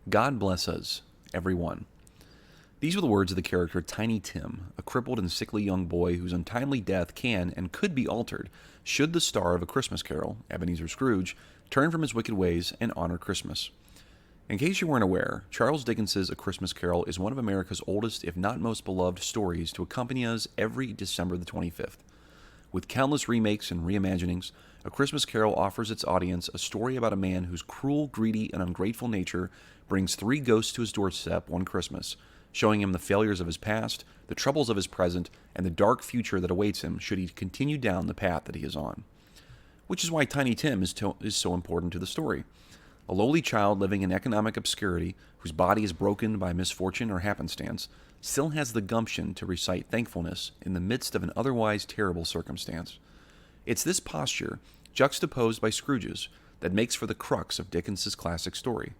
God bless us, everyone. These were the words of the character Tiny Tim, a crippled and sickly young boy whose untimely death can and could be altered should the star of A Christmas Carol, Ebenezer Scrooge, turn from his wicked ways and honor Christmas. In case you weren't aware, Charles Dickens' A Christmas Carol is one of America's oldest, if not most beloved, stories to accompany us every December the 25th. With countless remakes and reimaginings, A Christmas Carol offers its audience a story about a man whose cruel, greedy, and ungrateful nature brings three ghosts to his doorstep one Christmas, showing him the failures of his past, the troubles of his present, and the dark future that awaits him should he continue down the path that he is on. Which is why Tiny Tim is so important to the story. A lowly child living in economic obscurity, whose body is broken by misfortune or happenstance, still has the gumption to recite thankfulness in the midst of an otherwise terrible circumstance. It's this posture, juxtaposed by Scrooge's, that makes for the crux of Dickens' classic story.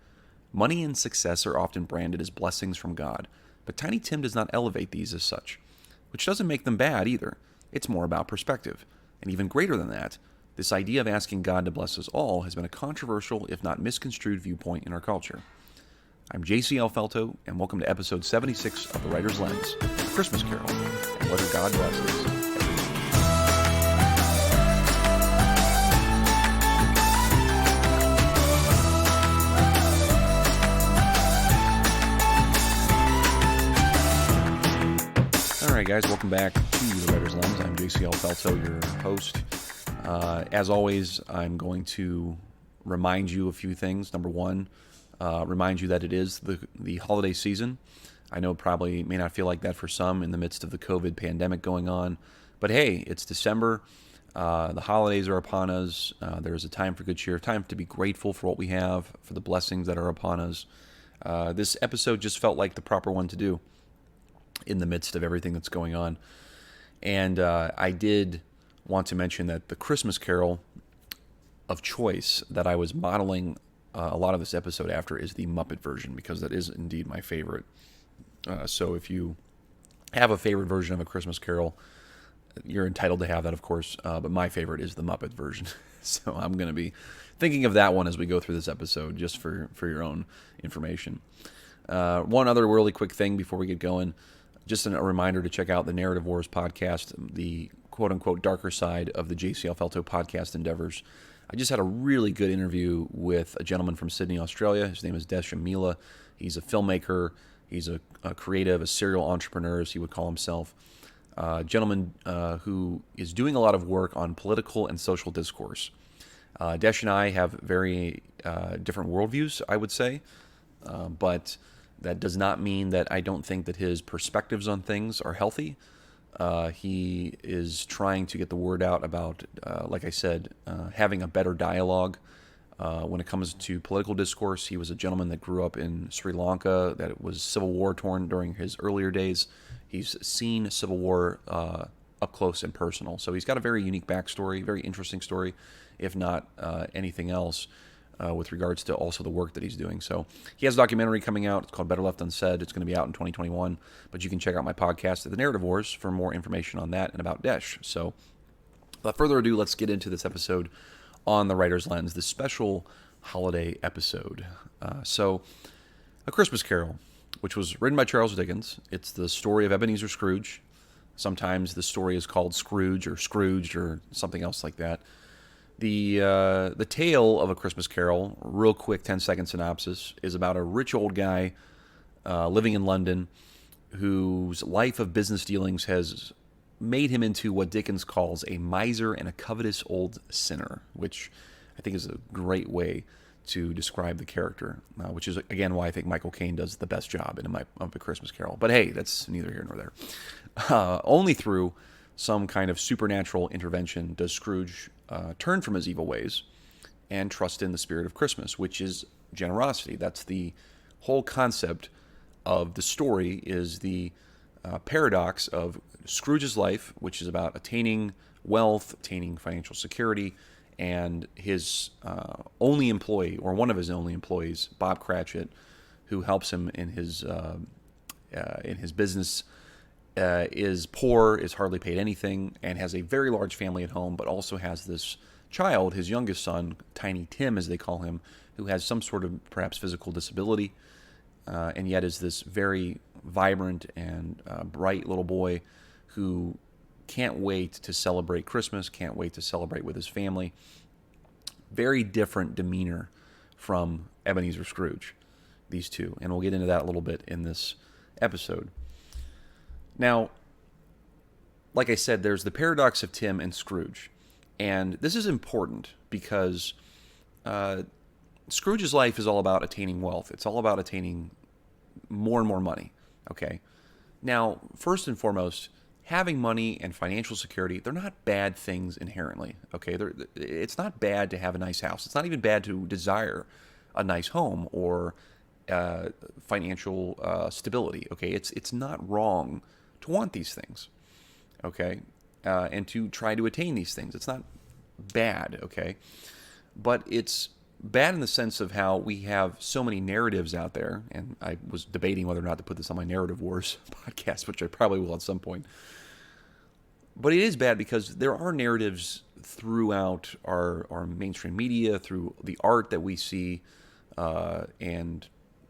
Money and success are often branded as blessings from God, but Tiny Tim does not elevate these as such, which doesn't make them bad either. It's more about perspective. And even greater than that, this idea of asking God to bless us all has been a controversial, if not misconstrued, viewpoint in our culture. I'm J.C. Felto, and welcome to episode 76 of The Writer's Lens, A Christmas Carol, and whether God blesses. All right, guys, welcome back to The Writer's Lens. I'm J.C. Felto, your host. As always, I'm going to remind you a few things. Number one, remind you that it is the holiday season. I know it probably may not feel like that for some in the midst of the COVID pandemic going on, but hey, it's December. The holidays are upon us. There's a time for good cheer, time to be grateful for what we have, for the blessings that are upon us. This episode just felt like the proper one to do in the midst of everything that's going on. And I did want to mention that the Christmas Carol of choice that I was modeling a lot of this episode after is the Muppet version, because that is indeed my favorite. So if you have a favorite version of A Christmas Carol, you're entitled to have that, of course, but my favorite is the Muppet version. So I'm going to be thinking of that one as we go through this episode, just for your own information. One other really quick thing before we get going, just a reminder to check out the Narrative Wars podcast, the quote-unquote darker side of the JCL Felto podcast endeavors. I just had a really good interview with a gentleman from Sydney, Australia. His name is Desh Amila. He's a filmmaker. He's a creative, a serial entrepreneur, as he would call himself. A gentleman who is doing a lot of work on political and social discourse. Desh and I have very different worldviews, I would say, but that does not mean that I don't think that his perspectives on things are healthy. He is trying to get the word out about, like I said, having a better dialogue when it comes to political discourse. He was a gentleman that grew up in Sri Lanka, that was Civil War torn during his earlier days. He's seen Civil War up close and personal. So he's got a very unique backstory, very interesting story, if not anything else, with regards to also the work that he's doing. So he has a documentary coming out. It's called Better Left Unsaid. It's going to be out in 2021, but you can check out my podcast at The Narrative Wars for more information on that and about Desh. So without further ado, let's get into this episode on The Writer's Lens, this special holiday episode. So A Christmas Carol, which was written by Charles Dickens. It's the story of Ebenezer Scrooge. Sometimes the story is called Scrooge or Scrooged or something else like that. The tale of A Christmas Carol, real quick 10-second synopsis, is about a rich old guy living in London whose life of business dealings has made him into what Dickens calls a miser and a covetous old sinner, which I think is a great way to describe the character, which is, again, why I think Michael Caine does the best job in A Christmas Carol. But hey, that's neither here nor there. Only through some kind of supernatural intervention does Scrooge turn from his evil ways and trust in the spirit of Christmas, which is generosity. That's the whole concept of the story, is the paradox of Scrooge's life, which is about attaining wealth, attaining financial security, and his only employee, or one of his only employees, Bob Cratchit, who helps him in his business, is poor, is hardly paid anything, and has a very large family at home, but also has this child, his youngest son, Tiny Tim as they call him, who has some sort of perhaps physical disability, and yet is this very vibrant and bright little boy who can't wait to celebrate Christmas, can't wait to celebrate with his family. Very different demeanor from Ebenezer Scrooge, these two. And we'll get into that a little bit in this episode. Now, like I said, there's the paradox of Tim and Scrooge. And this is important because Scrooge's life is all about attaining wealth. It's all about attaining more and more money, okay? Now, first and foremost, having money and financial security, they're not bad things inherently, okay? It's not bad to have a nice house. It's not even bad to desire a nice home or financial stability, okay? It's not wrong to want these things, okay? And to try to attain these things. It's not bad, okay? But it's bad in the sense of how we have so many narratives out there, and I was debating whether or not to put this on my Narrative Wars podcast, which I probably will at some point. But it is bad because there are narratives throughout our mainstream media, through the art that we see, and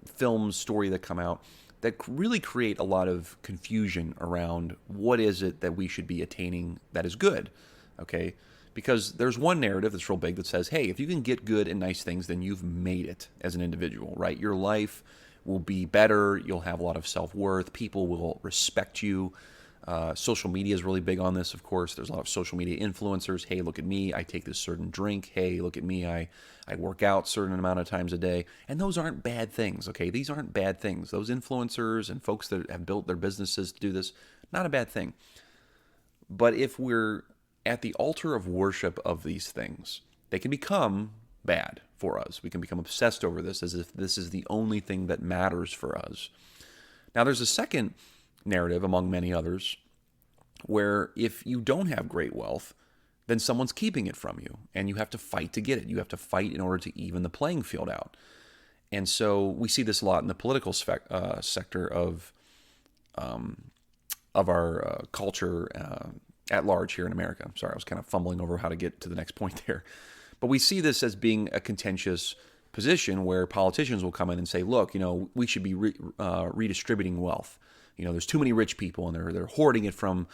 films, story that come out, that really create a lot of confusion around what is it that we should be attaining that is good, okay? Because there's one narrative that's real big that says, hey, if you can get good and nice things, then you've made it as an individual, right? Your life will be better. You'll have a lot of self-worth. People will respect you. Social media is really big on this, of course. There's a lot of social media influencers. Hey, look at me. I take this certain drink. Hey, look at me. I work out a certain amount of times a day. And those aren't bad things, okay? These aren't bad things. Those influencers and folks that have built their businesses to do this, not a bad thing. But if we're at the altar of worship of these things, they can become bad for us. We can become obsessed over this as if this is the only thing that matters for us. Now, there's a second narrative among many others where if you don't have great wealth, then someone's keeping it from you and you have to fight to get it. You have to fight in order to even the playing field out. And so we see this a lot in the political sector of our culture at large here in America. I'm sorry, I was kind of fumbling over how to get to the next point there. But we see this as being a contentious position where politicians will come in and say, look, we should be redistributing wealth. There's too many rich people and they're hoarding it from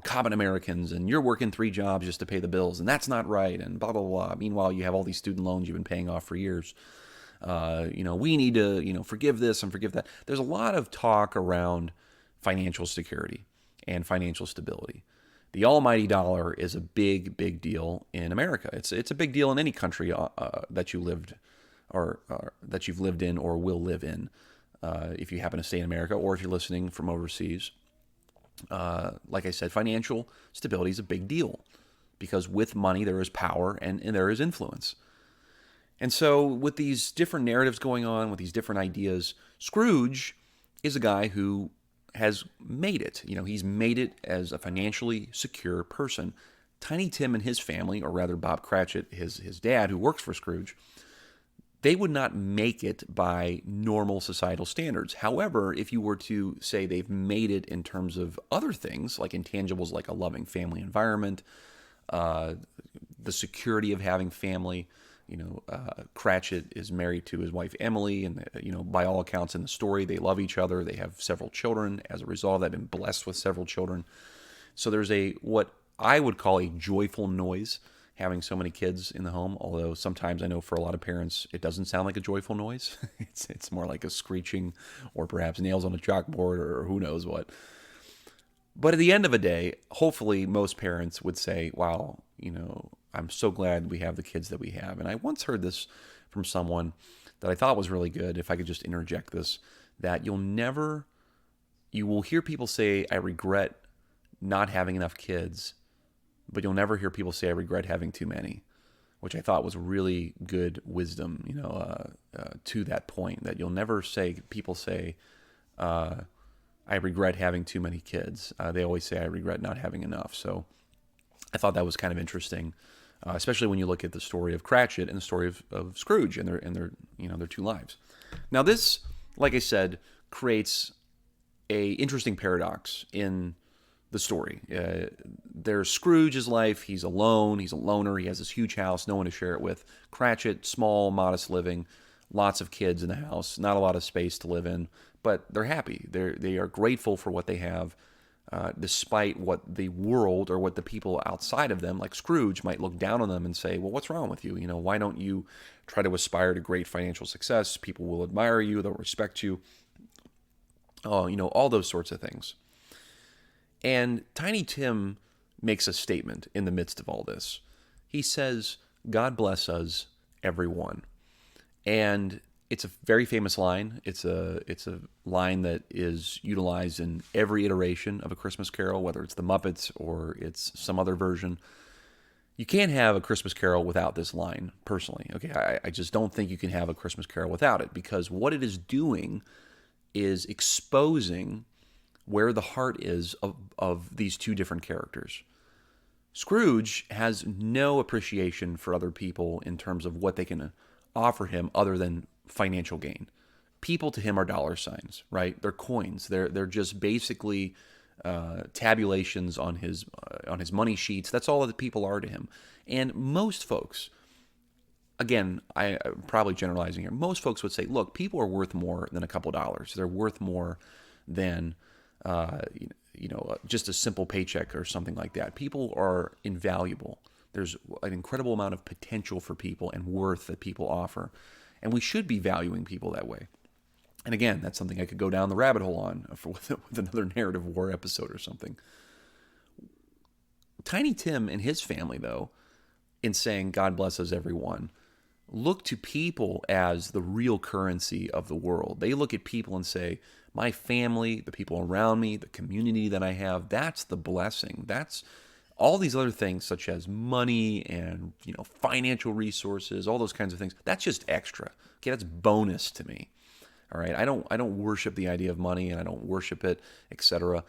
common Americans, and you're working 3 jobs just to pay the bills, and that's not right, and blah, blah, blah. Meanwhile, you have all these student loans you've been paying off for years. We need to, forgive this and forgive that. There's a lot of talk around financial security and financial stability. The almighty dollar is a big, big deal in America. It's a big deal in any country that you lived or that you've lived in or will live in. If you happen to stay in America, or if you're listening from overseas. Like I said, financial stability is a big deal because with money there is power and there is influence. And so with these different narratives going on, with these different ideas, Scrooge is a guy who has made it. He's made it as a financially secure person. Tiny Tim and his family, or rather Bob Cratchit, his dad, who works for Scrooge, they would not make it by normal societal standards. However, if you were to say they've made it in terms of other things, like intangibles like a loving family environment, the security of having family, Cratchit is married to his wife Emily, and by all accounts in the story, they love each other. They have several children. As a result, they've been blessed with several children. So there's what I would call a joyful noise having so many kids in the home, although sometimes I know for a lot of parents it doesn't sound like a joyful noise. It's more like a screeching or perhaps nails on a chalkboard or who knows what. But at the end of the day, hopefully most parents would say, wow, I'm so glad we have the kids that we have. And I once heard this from someone that I thought was really good, if I could just interject this, that you will hear people say, I regret not having enough kids, but you'll never hear people say, I regret having too many, which I thought was really good wisdom, to that point, that you'll never people say, I regret having too many kids. They always say, I regret not having enough. So I thought that was kind of interesting, especially when you look at the story of Cratchit and the story of Scrooge and their 2 lives. Now this, like I said, creates a interesting paradox in the story. There's Scrooge's life. He's alone. He's a loner. He has this huge house, no one to share it with. Cratchit, small, modest living, lots of kids in the house, not a lot of space to live in, but they're happy. They are grateful for what they have, despite what the world or what the people outside of them, like Scrooge, might look down on them and say, well, what's wrong with you? Why don't you try to aspire to great financial success? People will admire you. They'll respect you. All those sorts of things. And Tiny Tim makes a statement in the midst of all this. He says, God bless us, everyone. And it's a very famous line. It's a line that is utilized in every iteration of A Christmas Carol, whether it's the Muppets or it's some other version. You can't have A Christmas Carol without this line, personally. Okay, I just don't think you can have A Christmas Carol without it, because what it is doing is exposing where the heart is of these two different characters. Scrooge has no appreciation for other people in terms of what they can offer him other than financial gain. People to him are dollar signs, right? They're coins. They're just basically tabulations on his money sheets. That's all that people are to him. And most folks, again, I'm probably generalizing here, most folks would say, look, people are worth more than a couple dollars. They're worth more than just a simple paycheck or something like that. People are invaluable. There's an incredible amount of potential for people and worth that people offer. And we should be valuing people that way. And again, that's something I could go down the rabbit hole on with another narrative war episode or something. Tiny Tim and his family, though, in saying, God bless us, everyone, look to people as the real currency of the world. They look at people and say, my family, the people around me, the community that I have, that's the blessing. That's all these other things, such as money and financial resources, all those kinds of things. That's just extra. Okay, that's bonus to me. All right, I don't worship the idea of money, and I don't worship it, etc.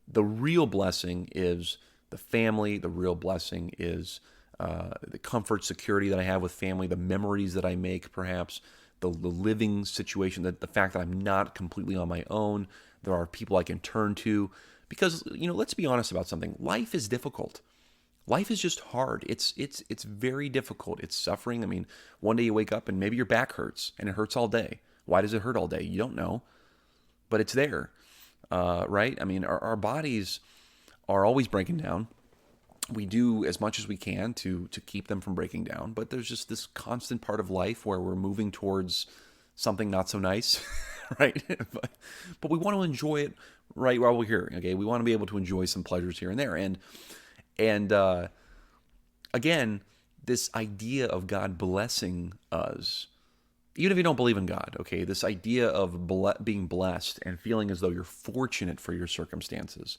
The real blessing is the family. The real blessing is the comfort, security that I have with family, the memories that I make, perhaps the living situation, that the fact that I'm not completely on my own. There are people I can turn to, because let's be honest about something. Life is difficult. Life is just hard. It's very difficult. It's suffering. I mean, one day you wake up and maybe your back hurts, and it hurts all day. Why does it hurt all day? You don't know, but it's there, right? I mean, our bodies are always breaking down. We do as much as we can to keep them from breaking down, but there's just this constant part of life where we're moving towards something not so nice, right? But we want to enjoy it right while we're here, okay? We want to be able to enjoy some pleasures here and there. And again, this idea of God blessing us, even if you don't believe in God, okay, this idea of being blessed and feeling as though you're fortunate for your circumstances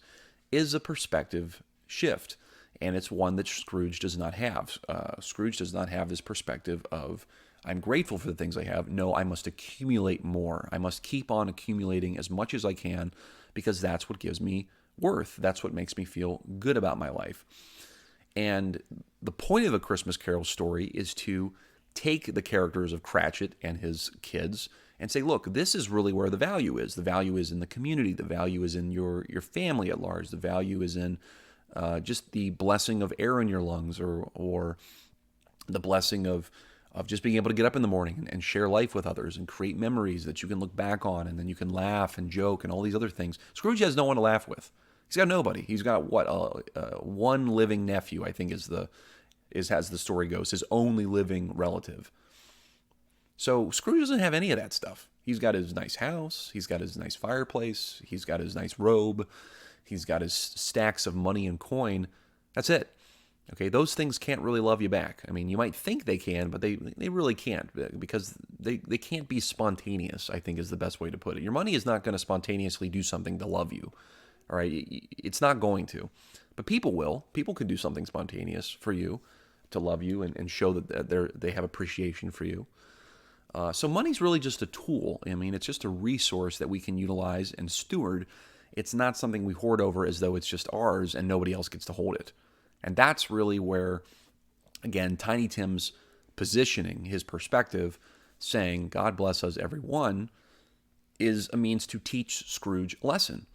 is a perspective shift. And it's one that Scrooge does not have. Scrooge does not have this perspective of, I'm grateful for the things I have. No, I must accumulate more. I must keep on accumulating as much as I can, because that's what gives me worth. That's what makes me feel good about my life. And the point of A Christmas Carol story is to take the characters of Cratchit and his kids and say, look, this is really where the value is. The value is in the community. The value is in your family at large. The value is in just the blessing of air in your lungs, or the blessing of just being able to get up in the morning and share life with others and create memories that you can look back on, and then you can laugh and joke and all these other things. Scrooge has no one to laugh with. He's got nobody. He's got one living nephew, I think as the story goes, his only living relative. So Scrooge doesn't have any of that stuff. He's got his nice house. He's got his nice fireplace. He's got his nice robe. He's got his stacks of money and coin. That's it. Okay, those things can't really love you back. I mean, you might think they can, but they really can't, because they can't be spontaneous, I think is the best way to put it. Your money is not going to spontaneously do something to love you. All right, it's not going to. But people will. People can do something spontaneous for you to love you and show that they have appreciation for you. So money's really just a tool. I mean, it's just a resource that we can utilize and steward. It's not something we hoard over as though it's just ours and nobody else gets to hold it. And that's really where, again, Tiny Tim's positioning, his perspective, saying, God bless us, everyone, is a means to teach Scrooge a lesson.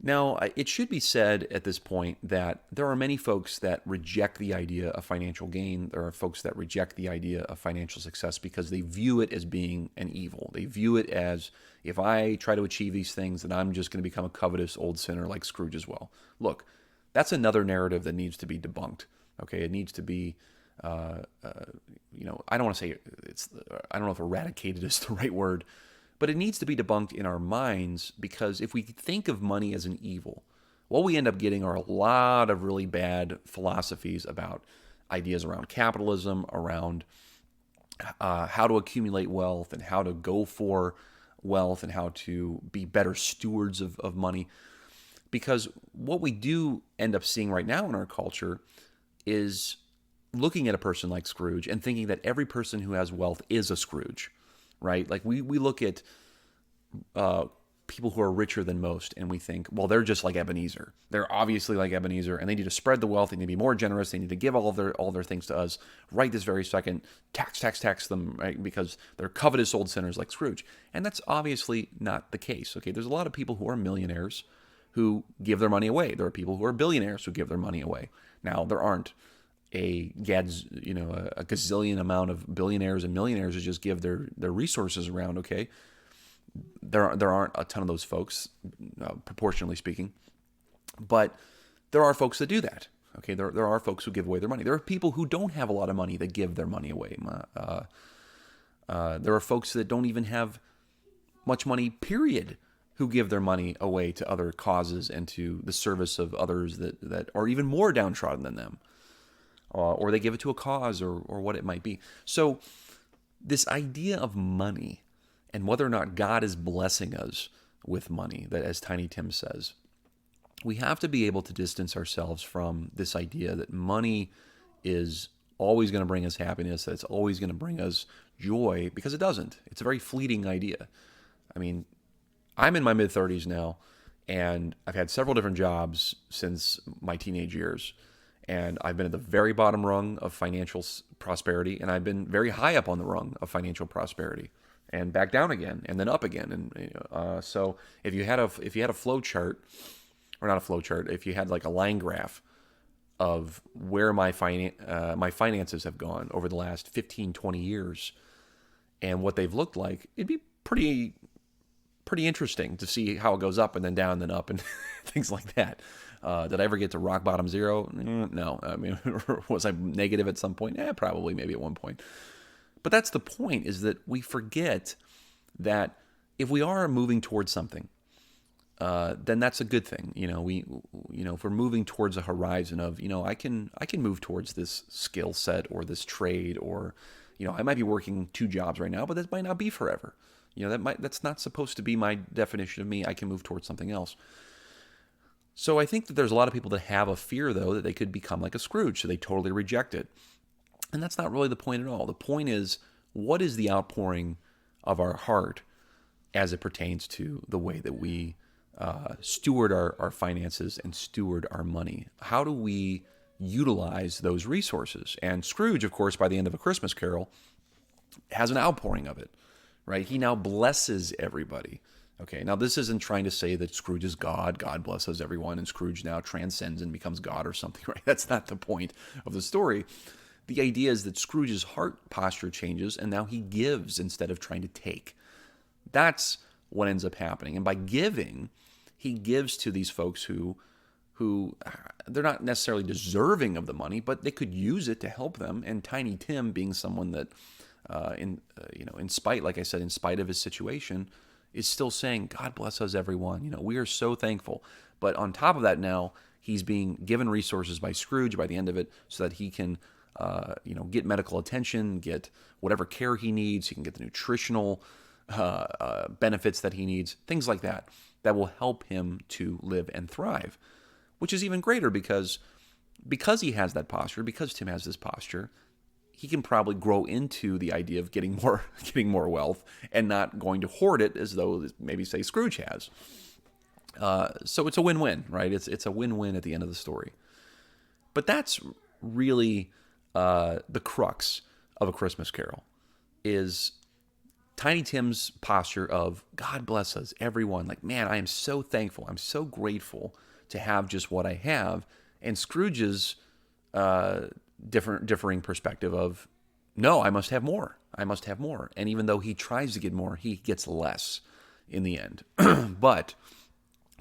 Now, it should be said at this point that there are many folks that reject the idea of financial gain. There are folks that reject the idea of financial success because they view it as being an evil. They view it as, if I try to achieve these things, then I'm just going to become a covetous old sinner like Scrooge as well. Look, that's another narrative that needs to be debunked. Okay, it needs to be, I don't want to say I don't know if eradicated is the right word, but it needs to be debunked in our minds, because if we think of money as an evil, what we end up getting are a lot of really bad philosophies about ideas around capitalism, around how to accumulate wealth and how to go for wealth and how to be better stewards of money. Because what we do end up seeing right now in our culture is looking at a person like Scrooge and thinking that every person who has wealth is a Scrooge, right? Like we look at people who are richer than most and we think, well, they're just like Ebenezer. They're obviously like Ebenezer, and they need to spread the wealth. They need to be more generous. They need to give all their things to us right this very second. Tax them, right? Because they're covetous old sinners like Scrooge. And that's obviously not the case. Okay, there's a lot of people who are millionaires who give their money away. There are people who are billionaires who give their money away. Now, there aren't a gazillion amount of billionaires and millionaires who just give their resources around. Okay, there aren't a ton of those folks, proportionally speaking, but there are folks that do that. Okay, there are folks who give away their money. There are people who don't have a lot of money that give their money away. There are folks that don't even have much money, period, who give their money away to other causes and to the service of others that are even more downtrodden than them. Or they give it to a cause or what it might be. So this idea of money and whether or not God is blessing us with money, that as Tiny Tim says, we have to be able to distance ourselves from this idea that money is always going to bring us happiness, that it's always going to bring us joy, because it doesn't. It's a very fleeting idea. I mean, I'm in my mid-30s now, and I've had several different jobs since my teenage years. And I've been at the very bottom rung of financial prosperity, and I've been very high up on the rung of financial prosperity, and back down again, and then up again. And so, if you had a flow chart, or not a flow chart, if you had like a line graph of where my finances have gone over the last 15, 20 years, and what they've looked like, it'd be pretty interesting to see how it goes up and then down, then up, and things like that. Did I ever get to rock bottom zero? No. I mean, was I negative at some point? Probably, maybe at one point. But that's the point, is that we forget that if we are moving towards something, then that's a good thing. If we're moving towards a horizon of, I can move towards this skill set or this trade, or, I might be working 2 jobs right now, but that might not be forever. That's not supposed to be my definition of me. I can move towards something else. So I think that there's a lot of people that have a fear, though, that they could become like a Scrooge, so they totally reject it. And that's not really the point at all. The point is, what is the outpouring of our heart as it pertains to the way that we steward our finances and steward our money? How do we utilize those resources? And Scrooge, of course, by the end of A Christmas Carol, has an outpouring of it, right? He now blesses everybody. Okay, now this isn't trying to say that Scrooge is God. God blesses everyone, and Scrooge now transcends and becomes God or something, right? That's not the point of the story. The idea is that Scrooge's heart posture changes, and now he gives instead of trying to take. That's what ends up happening. And by giving, he gives to these folks who they're not necessarily deserving of the money, but they could use it to help them. And Tiny Tim, being someone that, in spite, like I said, in spite of his situation, is still saying, God bless us, everyone. We are so thankful. But on top of that, now he's being given resources by Scrooge by the end of it, so that he can, get medical attention, get whatever care he needs. He can get the nutritional benefits that he needs, things like that will help him to live and thrive, which is even greater because he has that posture, because Tim has this posture. He can probably grow into the idea of getting more wealth and not going to hoard it as though maybe, say, Scrooge has. So it's a win-win, right? It's a win-win at the end of the story. But that's really the crux of A Christmas Carol, is Tiny Tim's posture of God bless us, everyone. Like, man, I am so thankful. I'm so grateful to have just what I have. And Scrooge's differing perspective of, no, I must have more. I must have more. And even though he tries to get more, he gets less in the end. But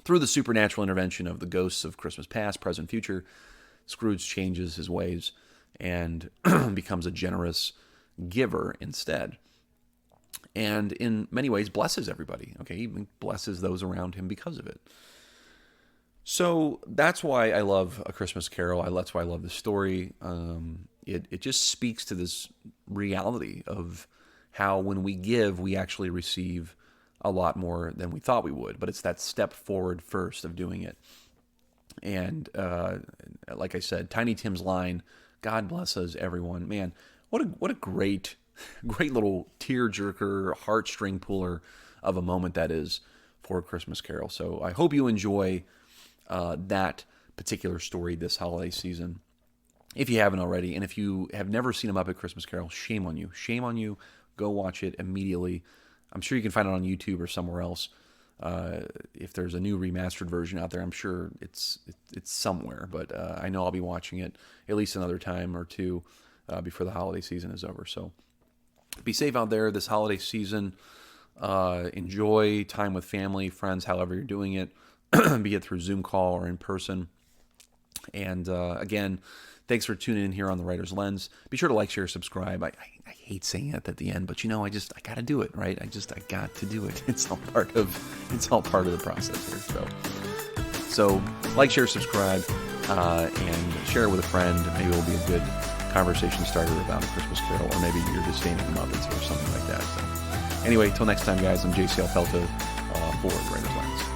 through the supernatural intervention of the ghosts of Christmas past, present, future, Scrooge changes his ways and becomes a generous giver instead. And in many ways blesses everybody. Okay, he even blesses those around him because of it. So that's why I love A Christmas Carol. That's why I love the story. It just speaks to this reality of how when we give, we actually receive a lot more than we thought we would. But it's that step forward first of doing it. And like I said, Tiny Tim's line, God bless us, everyone. Man, what a great little tearjerker, heartstring puller of a moment that is for A Christmas Carol. So I hope you enjoy that particular story this holiday season, if you haven't already. And if you have never seen A Muppet Christmas Carol, shame on you. Shame on you. Go watch it immediately. I'm sure you can find it on YouTube or somewhere else. If there's a new remastered version out there, I'm sure it's somewhere. But I know I'll be watching it at least another time or two before the holiday season is over. So be safe out there this holiday season. Enjoy time with family, friends, however you're doing it, be it through Zoom call or in person. And again, thanks for tuning in here on The Writer's Lens. Be sure to like, share, subscribe. I hate saying it at the end, but I got to do it, right? I got to do it. It's all part of the process here. So like, share, subscribe, and share it with a friend. Maybe it'll be a good conversation starter about A Christmas Carol, or maybe you're just staying in the Muppets or something like that. So anyway, till next time, guys, I'm JCL Felto for The Writer's Lens.